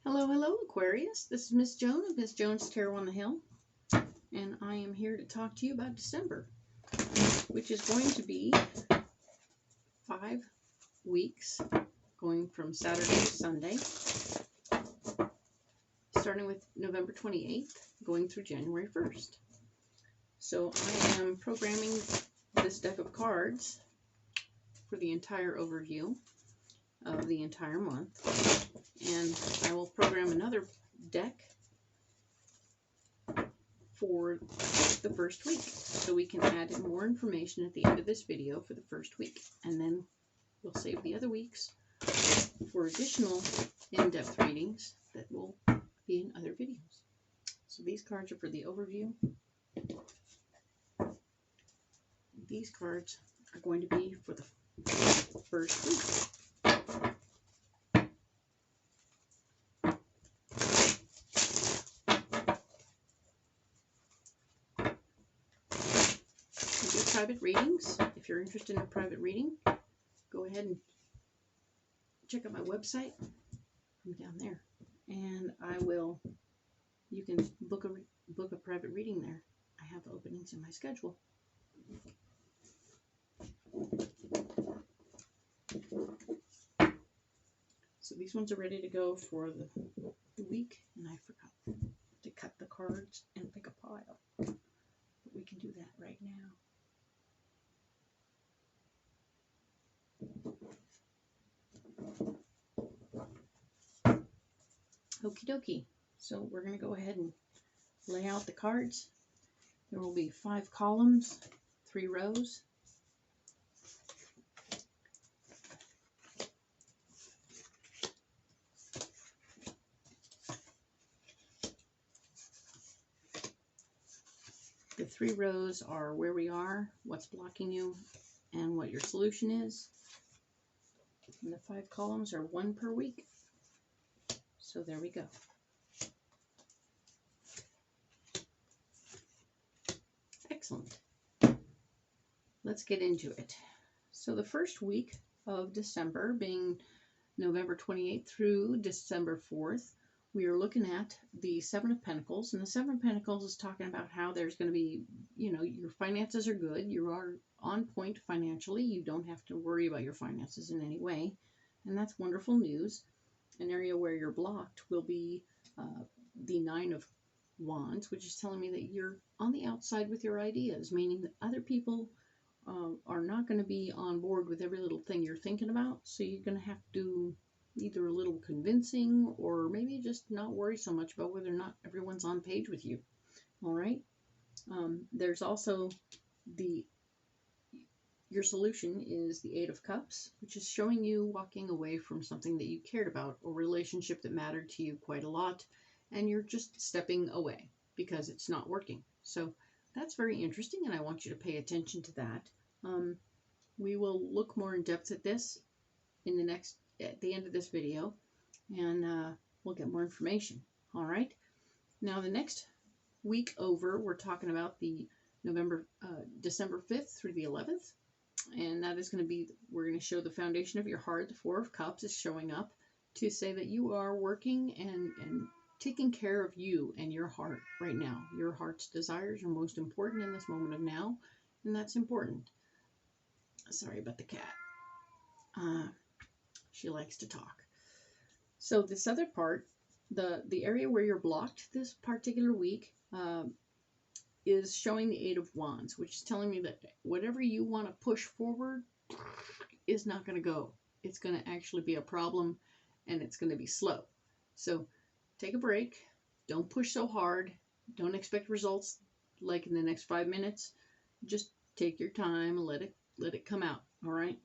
Hello, hello, Aquarius. This is Miss Joan of Miss Jones Tarot on the Hill, and I am here to talk to you about December, which is going to be 5 weeks, going from Saturday to Sunday, starting with November 28th, going through January 1st. So I am programming this deck of cards for the entire overview of the entire month, and I will program another deck for the first week, so we can add in more information at the end of this video for the first week, and then we'll save the other weeks for additional in-depth readings that will be in other videos. So these cards are for the overview. These cards are going to be for the first week. Private readings. If you're interested in a private reading, go ahead and check out my website. I'm down there, and you can book a private reading there. I have openings in my schedule. So these ones are ready to go for the week, and I forgot to cut the cards and pick a pile, but we can do that right now. Okie dokie. So we're going to go ahead and lay out the cards. There will be 5 columns, 3 rows. The 3 rows are where we are, what's blocking you, and what your solution is. And the 5 columns are 1 per week. So there we go. Excellent. Let's get into it. So the first week of December, being November 28th through December 4th, we are looking at the 7 of Pentacles. And the 7 of Pentacles is talking about how there's going to be, your finances are good. You are on point financially. You don't have to worry about your finances in any way. And that's wonderful news. An area where you're blocked will be the 9 of Wands, which is telling me that you're on the outside with your ideas, meaning that other people are not going to be on board with every little thing you're thinking about. So you're going to have to do either a little convincing, or maybe just not worry so much about whether or not everyone's on page with you. All right. There's also your solution is the 8 of Cups, which is showing you walking away from something that you cared about, or relationship that mattered to you quite a lot, and you're just stepping away because it's not working. So that's very interesting, and I want you to pay attention to that. We will look more in depth at this at the end of this video, and we'll get more information. All right. Now the next week over, we're talking about the December 5th through the 11th. And that is going to be, we're going to show the foundation of your heart. The 4 of Cups is showing up to say that you are working and taking care of you and your heart right now. Your heart's desires are most important in this moment of now, and that's important. Sorry about the cat. She likes to talk. So this other part, the area where you're blocked this particular week, is showing the 8 of Wands, which is telling me that whatever you want to push forward is not going to go. It's going to actually be a problem, and it's going to be slow. So take a break. Don't push so hard. Don't expect results like in the next 5 minutes. Just take your time and let it come out. All right.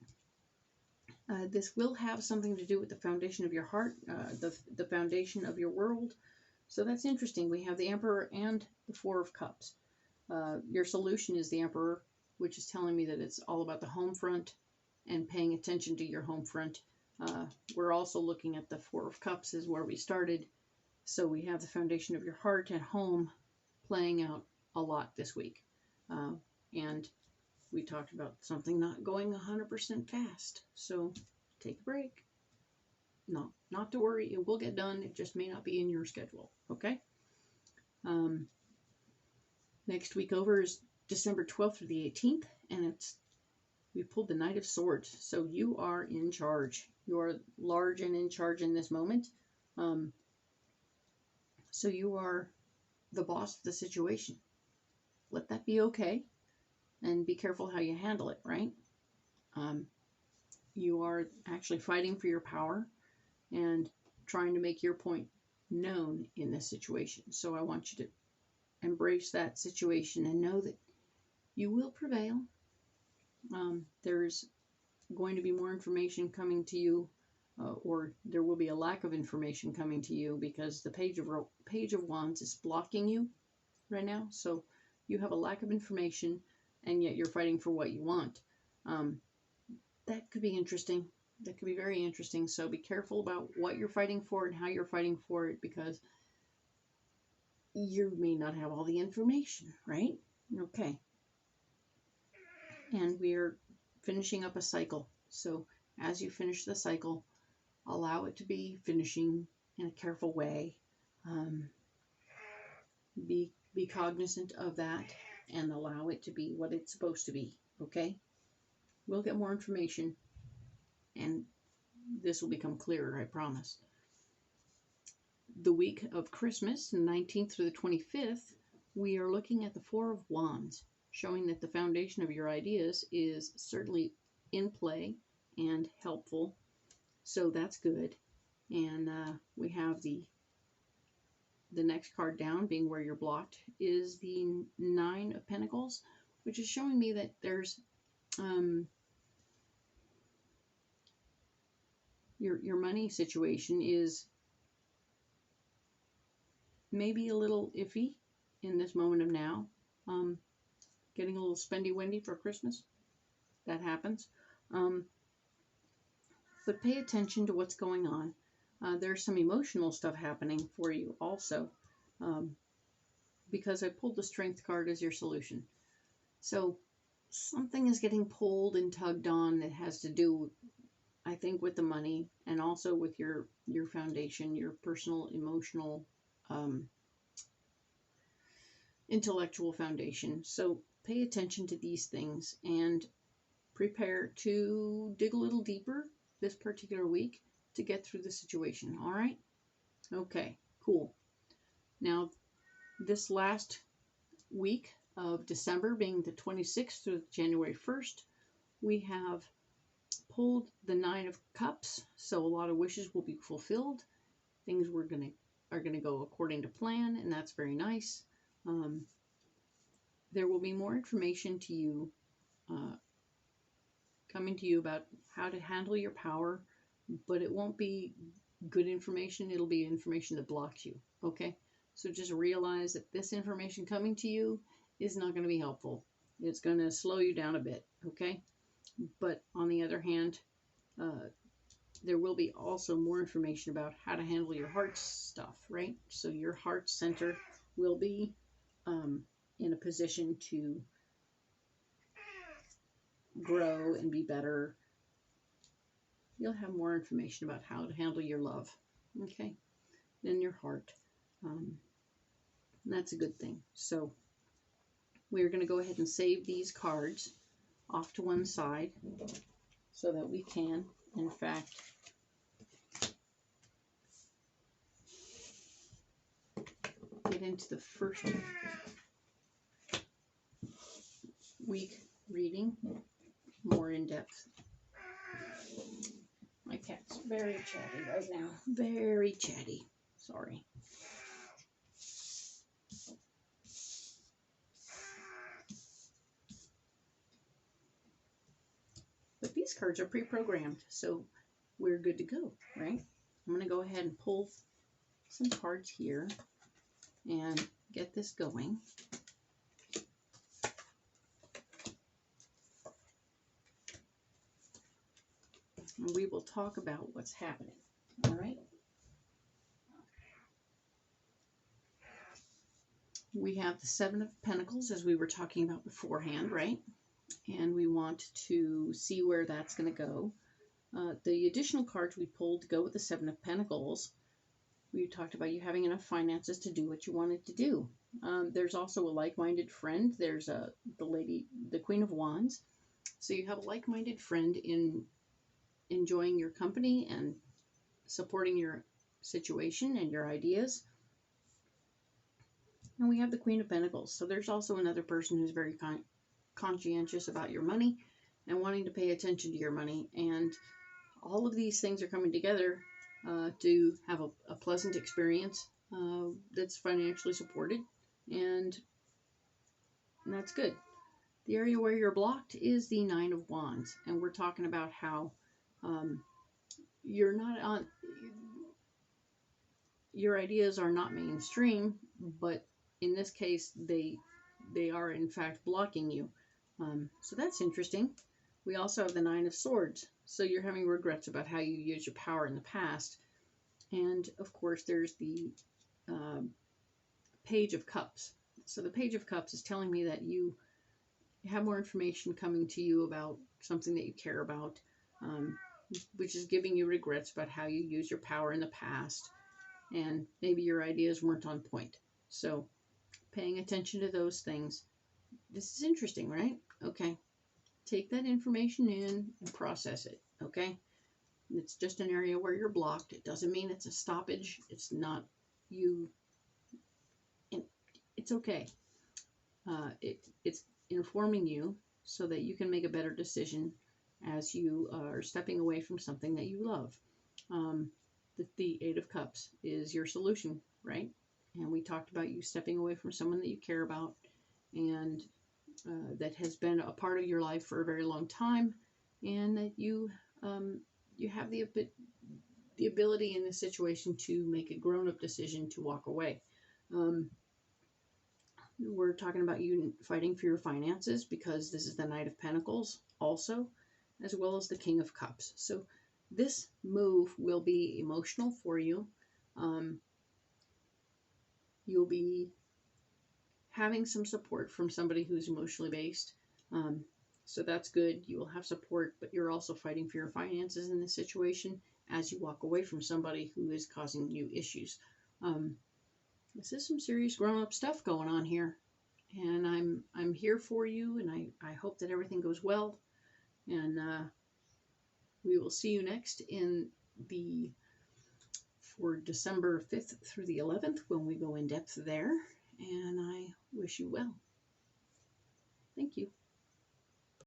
This will have something to do with the foundation of your heart, the foundation of your world. So that's interesting. We have the Emperor and the 4 of Cups. Your solution is the Emperor, which is telling me that it's all about the home front and paying attention to your home front. We're also looking at the 4 of Cups is where we started. So we have the foundation of your heart and home playing out a lot this week. And we talked about something not going 100% fast. So take a break. not to worry, it will get done. It just may not be in your schedule. Okay. Um, Next week over is December 12th through the 18th, and we pulled the Knight of Swords. So you are in charge. You are large and in charge in this moment. So you are the boss of the situation. Let that be okay, and be careful how you handle it, right? You are actually fighting for your power and trying to make your point known in this situation. So I want you to embrace that situation and know that you will prevail. There's going to be more information coming to you, or there will be a lack of information coming to you because the Page of Wands is blocking you right now. So you have a lack of information, and yet you're fighting for what you want. That could be interesting. That could be very interesting. So be careful about what you're fighting for and how you're fighting for it, because you may not have all the information, right? Okay. And we're finishing up a cycle. So as you finish the cycle, allow it to be finishing in a careful way. Be cognizant of that and allow it to be what it's supposed to be. Okay? We'll get more information, and this will become clearer, I promise. The week of Christmas, the 19th through the 25th, we are looking at the Four of Wands, showing that the foundation of your ideas is certainly in play and helpful. So that's good. And we have the next card down, being where you're blocked, is the Nine of Pentacles, which is showing me that there's your money situation is maybe a little iffy in this moment of now. Getting a little spendy-wendy for Christmas. That happens. But pay attention to what's going on. There's some emotional stuff happening for you also, because I pulled the Strength card as your solution. So something is getting pulled and tugged on that has to do, I think, with the money, and also with your foundation, your personal, emotional, intellectual foundation. So pay attention to these things and prepare to dig a little deeper this particular week to get through the situation. All right? Okay, cool. Now, this last week of December, being the 26th through January 1st, we have pulled the Nine of Cups. So a lot of wishes will be fulfilled. Things are gonna go according to plan, and that's very nice. There will be more information to you, coming to you about how to handle your power, but it won't be good information. It'll be information that blocks you. Okay? So just realize that this information coming to you is not going to be helpful. It's going to slow you down a bit. Okay? But on the other hand, there will be also more information about how to handle your heart stuff, right? So your heart center will be in a position to grow and be better. You'll have more information about how to handle your love, okay, than your heart. That's a good thing. So we're going to go ahead and save these cards off to one side so that we can, in fact, get into the first week reading more in depth. My cat's very chatty right now. Very chatty. Sorry. But these cards are pre-programmed, so we're good to go, right? I'm going to go ahead and pull some cards here and get this going. And we will talk about what's happening, all right? We have the Seven of Pentacles, as we were talking about beforehand, right? And we want to see where that's going to go. The additional cards we pulled go with the Seven of Pentacles. We talked about you having enough finances to do what you wanted to do. There's also a like-minded friend. There's the Queen of Wands. So you have a like-minded friend in enjoying your company and supporting your situation and your ideas. And we have the Queen of Pentacles. So there's also another person who's very conscientious about your money and wanting to pay attention to your money. And all of these things are coming together to have a pleasant experience that's financially supported. And that's good. The area where you're blocked is the Nine of Wands. And we're talking about how you're not on... Your ideas are not mainstream, but in this case, they are in fact blocking you. So that's interesting. We also have the Nine of Swords. So you're having regrets about how you used your power in the past. And of course, there's the Page of Cups. So the Page of Cups is telling me that you have more information coming to you about something that you care about, which is giving you regrets about how you used your power in the past. And maybe your ideas weren't on point. So paying attention to those things. This is interesting, right? Okay. Take that information in and process it, okay? It's just an area where you're blocked. It doesn't mean it's a stoppage. It's not you. It's okay. It's informing you so that you can make a better decision as you are stepping away from something that you love. The Eight of Cups is your solution, right? And we talked about you stepping away from someone that you care about and that has been a part of your life for a very long time, and that you have the ability in this situation to make a grown-up decision to walk away. We're talking about you fighting for your finances because this is the Knight of Pentacles also, as well as the King of Cups. So this move will be emotional for you. You'll be having some support from somebody who's emotionally based. So that's good. You will have support, but you're also fighting for your finances in this situation as you walk away from somebody who is causing you issues. This is some serious grown-up stuff going on here. And I'm here for you, and I hope that everything goes well. And we will see you next for December 5th through the 11th when we go in depth there. And I wish you well. Thank you.